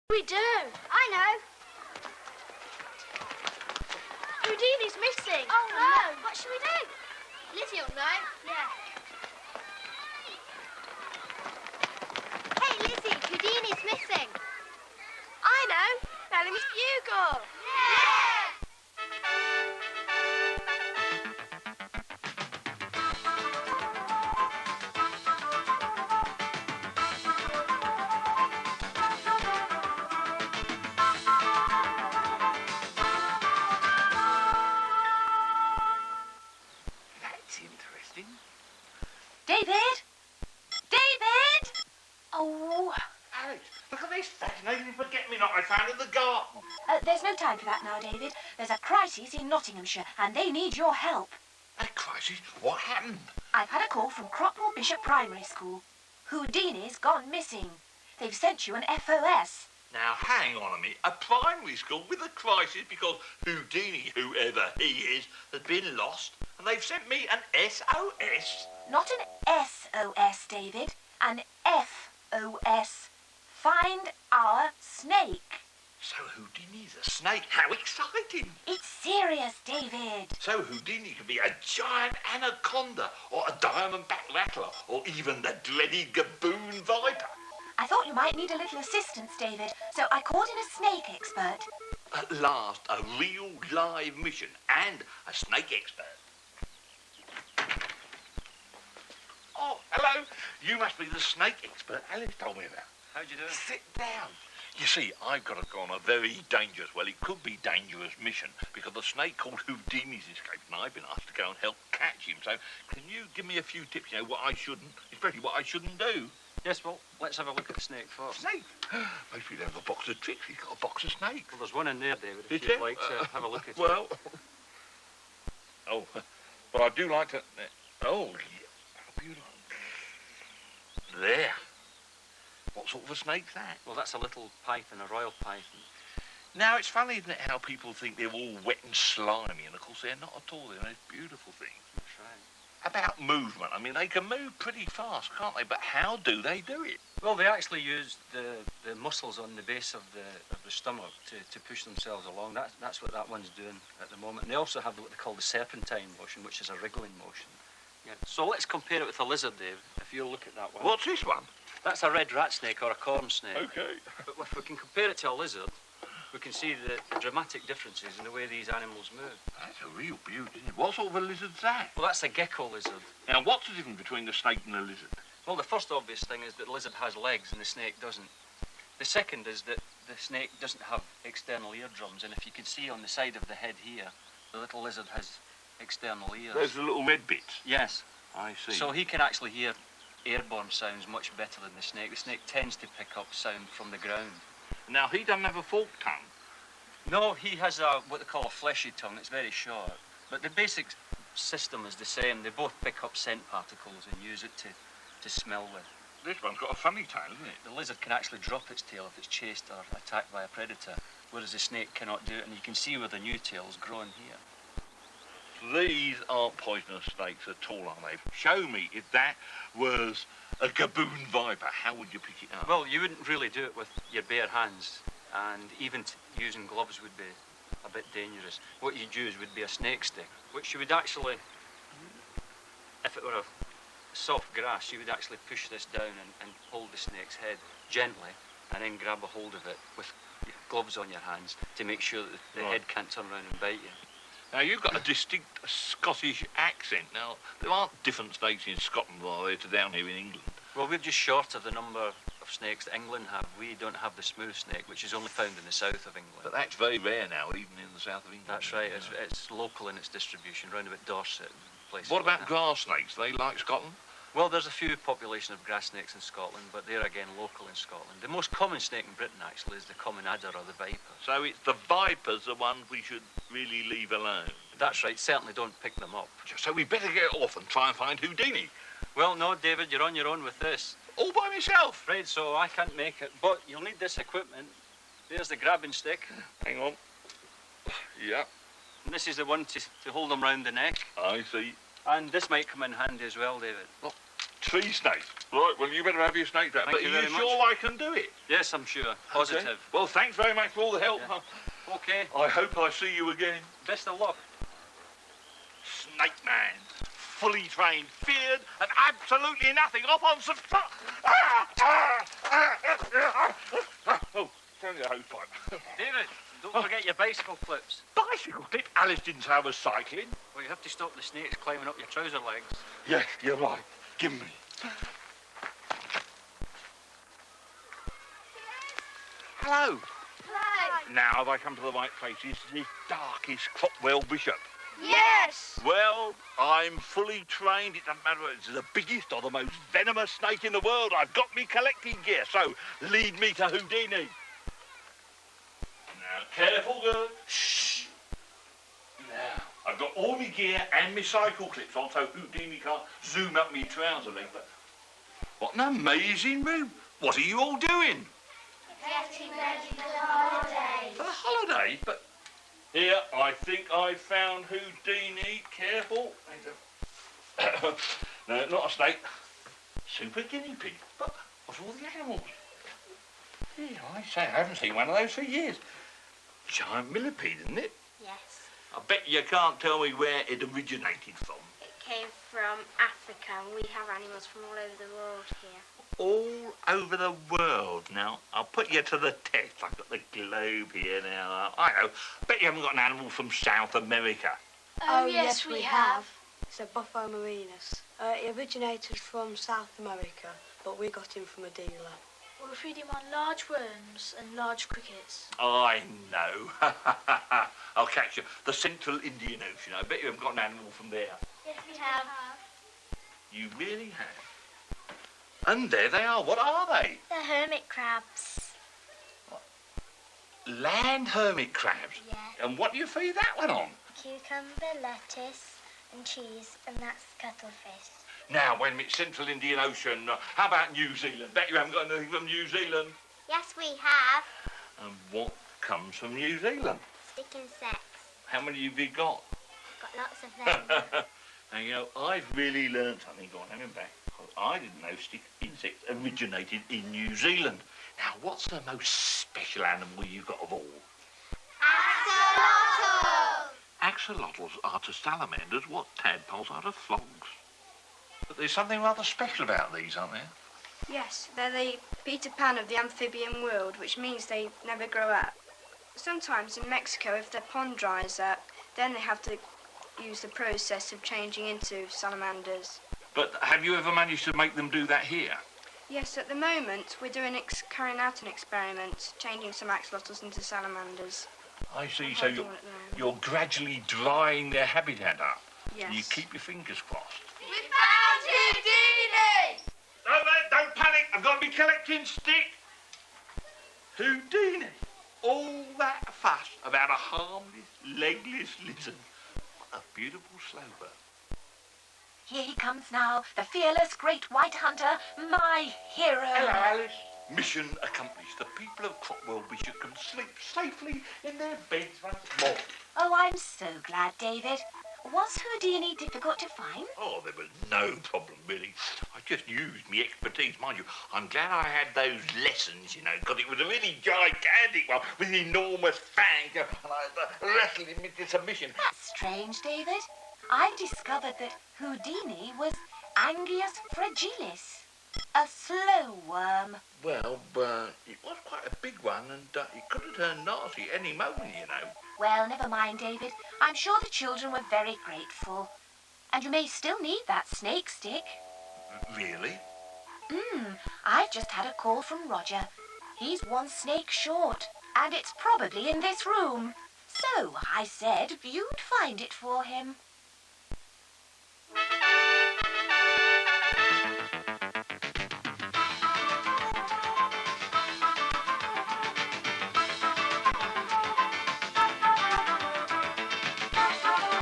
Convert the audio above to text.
We do. I know. Houdini's missing. Oh, no. What should we do? Lizzie will know. Yeah. Hey, Lizzie, Houdini's missing. I know. Bellamys Bugle. Yeah! David? David? Oh. Alex, look at this. That's an Asian forget-me-not I found in the garden. There's no time for that now, David. There's a crisis in Nottinghamshire, and they need your help. A crisis? What happened? I've had a call from Cropwell Primary School. Houdini's gone missing. They've sent you an FOS. Now, hang on a minute. A primary school with a crisis because Houdini, whoever he is, has been lost, and they've sent me an SOS? Not an SOS, David. An FOS. Find our snake. So Houdini's a snake? How exciting! It's serious, David. So Houdini could be a giant anaconda, or a diamond-backed rattler, or even the dreaded gaboon viper. I thought you might need a little assistance, David, so I called in a snake expert. At last, a real live mission and a snake expert. Oh, hello. You must be the snake expert Alice told me about. How'd you do it? Sit down. You see, I've got to go on a very dangerous, well, it could be dangerous mission because the snake called Houdini's escaped and I've been asked to go and help catch him. So can you give me a few tips, you know, what I shouldn't, especially what I shouldn't do? Yes, well, let's have a look at the snake first. Snake? Maybe we'd have a box of tricks. He's got a box of snakes. Well, there's one in there, David, if Is you'd there? like to have a look at it. Well, well, I do like to... Oh, yeah. How beautiful. There. What sort of a snake's that? Well, that's a little python, a royal python. Now, it's funny, isn't it, how people think they're all wet and slimy, and of course they're not at all. They're those beautiful things. That's right. About movement, I mean, they can move pretty fast, can't they? But how do they do it? Well, they actually use the muscles on the base of the stomach to push themselves along. That's what that one's doing at the moment. And they also have what they call the serpentine motion, which is a wriggling motion. Yeah. So let's compare it with a lizard, Dave, if you look at that one. What's this one? That's a red rat snake or a corn snake. Okay. But if we can compare it to a lizard, we can see the dramatic differences in the way these animals move. That's a real beauty, isn't it? What sort of a lizard's that? Well, that's a gecko lizard. Now, what's the difference between the snake and the lizard? Well, the first obvious thing is that the lizard has legs and the snake doesn't. The second is that the snake doesn't have external eardrums, and if you can see on the side of the head here, the little lizard has external ears. Those are the little red bits? Yes. I see. So he can actually hear airborne sounds much better than the snake. The snake tends to pick up sound from the ground. Now, he doesn't have a forked tongue. No, he has what they call a fleshy tongue. It's very short. But the basic system is the same. They both pick up scent particles and use it to smell with. This one's got a funny tail, isn't it? The lizard can actually drop its tail if it's chased or attacked by a predator, whereas the snake cannot do it, and you can see where the new tail's grown here. These aren't poisonous snakes at all, are they? Show me if that was a gaboon viper. How would you pick it up? Well, you wouldn't really do it with your bare hands, and even using gloves would be a bit dangerous. What you'd use would be a snake stick, which you would actually, if it were a soft grass, you would actually push this down and hold the snake's head gently, and then grab a hold of it with gloves on your hands to make sure that the head can't turn around and bite you. Now, you've got a distinct Scottish accent. Now, there aren't different snakes in Scotland, are there, to down here in England? Well, we're just short of the number of snakes that England have. We don't have the smooth snake, which is only found in the south of England. But that's very rare now, even in the south of England. That's right. It's local in its distribution, round about Dorset and places What like about that. grass snakes? They like Scotland? Well, there's a few population of grass snakes in Scotland, but they're again local in Scotland. The most common snake in Britain, actually, is the common adder or the viper. So it's the vipers, the ones we should really leave alone. That's right. Certainly don't pick them up. So we better get off and try and find Houdini. Well, no, David, you're on your own with this. All by myself? Afraid so. I can't make it, but you'll need this equipment. There's the grabbing stick. Hang on. Yeah. And this is the one to hold them round the neck. I see. And this might come in handy as well, David. Look, Tree snakes. Right, well, you better have your snake trap. Thank But you are very you sure much. I can do it? Yes, I'm sure. Positive. Okay. Well, thanks very much for all the help. Yeah. Okay. I hope I see you again. Best of luck. Snake man. Fully trained, feared, and absolutely nothing. Off on some... Oh, it's only a hose pipe. David, don't forget your bicycle clips. Bicycle clip? Alice didn't say I was cycling. Well, you have to stop the snakes climbing up your trouser legs. Yes, you're right. Give me. Hello. Hello. Now have I come to the right place? Is this darkest Cropwell Bishop? Yes. Well, I'm fully trained. It doesn't matter whether it's the biggest or the most venomous snake in the world. I've got me collecting gear, so lead me to Houdini. Now, careful, girl. Shh. Now, I've got all my gear and my cycle clips on, so Houdini can't zoom up me trouser leg. But what an amazing room. What are you all doing? Getting ready for the holiday. For the holiday? But here, I think I found Houdini. Careful. No, not a snake. Super guinea pig. But of all the animals. Yeah, I say, I haven't seen one of those for years. Giant millipede, isn't it? Yes. I bet you can't tell me where it originated from. It came from Africa, and we have animals from all over the world here. All over the world. Now, I'll put you to the test. I've got the globe here now. I know. Bet you haven't got an animal from South America. Oh, yes, we have. It's a Buffo marinus. He originated from South America, but we got him from a dealer. We'll feed him on large worms and large crickets. I know. I'll catch you. The Central Indian Ocean. I bet you haven't got an animal from there. Yes, we have. You really have. And there they are. What are they? The hermit crabs. Land hermit crabs. Yeah. And what do you feed that one on? Cucumber, lettuce, and cheese, and that's cuttlefish. Now, wait a minute. Central Indian Ocean. How about New Zealand? Bet you haven't got anything from New Zealand. Yes, we have. And what comes from New Zealand? Stick insects. How many have you got? Got lots of them. Now, you know, I've really learned something. Go on, have him back. I didn't know stick insects originated in New Zealand. Now, what's the most special animal you've got of all? Axolotls. Axolotls are to salamanders what tadpoles are to frogs. But there's something rather special about these, aren't there? Yes, they're the Peter Pan of the amphibian world, which means they never grow up. Sometimes in Mexico, if their pond dries up, then they have to use the process of changing into salamanders. But have you ever managed to make them do that here? Yes, at the moment, we're carrying out an experiment, changing some axolotls into salamanders. I see, so Working on it now. you're gradually drying their habitat up. Yes. And you keep your fingers crossed. We found Houdini! Don't panic, I've got to be collecting stick. Houdini. All that fuss about a harmless, legless lizard. What a beautiful sloper. Here he comes now, the fearless great white hunter, my hero. Hello, Alice. Mission accomplished. The people of Cropwell Bishop can sleep safely in their beds once more. Oh, I'm so glad, David. Was Houdini difficult to find? Oh, there was no problem, really. I just used my expertise. Mind you, I'm glad I had those lessons, you know, because it was a really gigantic one with enormous fangs, and I wrestled him into submission. That's strange, David. I've discovered that Houdini was Angius fragilis, a slow worm. Well, it was quite a big one, and it could have turned nasty any moment, you know. Well, never mind, David. I'm sure the children were very grateful. And you may still need that snake stick. Really? I've just had a call from Roger. He's one snake short, and it's probably in this room. So I said you'd find it for him.